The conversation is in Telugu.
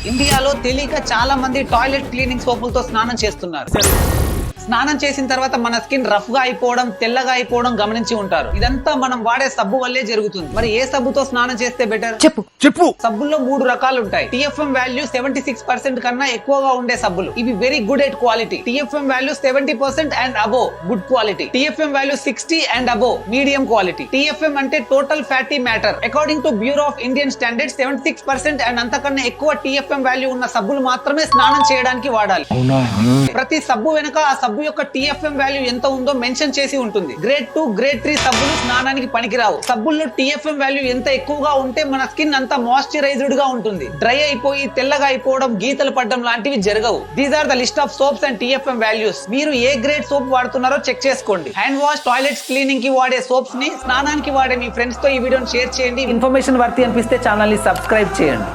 ఇండియాలో తెలియక చాలా మంది టాయిలెట్ క్లీనింగ్ సోపులతో స్నానం చేస్తున్నారు. స్నానం చేసిన తర్వాత మన స్కిన్ రఫ్ గా అయిపోవడం, తెల్లగా అయిపోవడం గమనించి ఉంటారు. ఇదంతా మనం వాడే సబ్బు వల్లే జరుగుతుంది. మరి ఏ సబ్బుతో స్నానం చేస్తే బెటర్? చెప్పు. సబ్బుల్లో 3 రకాలు ఉంటాయి. TFM వాల్యూ 76% కన్నా ఎక్కువగా ఉండే సబ్బులు ఇవి very good at quality. TFM value 70% and above good quality. TFM value 60 and above medium quality. TFM అంటే total fatty matter. According to bureau of Indian standards 76% and అంతకన్నా ఎక్కువ TFM వాల్యూ ఉన్న సబ్బులు మాత్రమే స్నానం చేయడానికి వాడాలి. ప్రతి సబ్బు వెనక ఆ సబ్బు యొక్క TFM వాల్యూ ఎంత ఉందో మెన్షన్ చేసి ఉంటుంది. గ్రేడ్ 2, గ్రేడ్ 3 సబ్బులు స్నానానికి పనికిరావు. సబ్బుల్లో TFM వాల్యూ ఎంత ఎక్కువగా ఉంటే మన స్కిన్ అంతా మాయిశ్చరైజ్డ్ గా ఉంటుంది. డ్రై అయిపోయి తెల్లగా అయిపోవడం, గీతలు పడడం లాంటివి జరగవు. These are the list of soaps and TFM values. మీరు ఏ గ్రేడ్ సోప్ వాడుతున్నారో చెక్ చేసుకోండి. హ్యాండ్ వాష్, టాయిలెట్స్ క్లీనింగ్ కి వాడే సోప్స్ ని స్నానానికి వాడే మీ ఫ్రెండ్స్ తో ఈ వీడియోని షేర్ చేయండి. ఇన్ఫర్మేషన్ వర్తి అనిపిస్తే ఛానల్ ని సబ్స్క్రైబ్ చేయండి.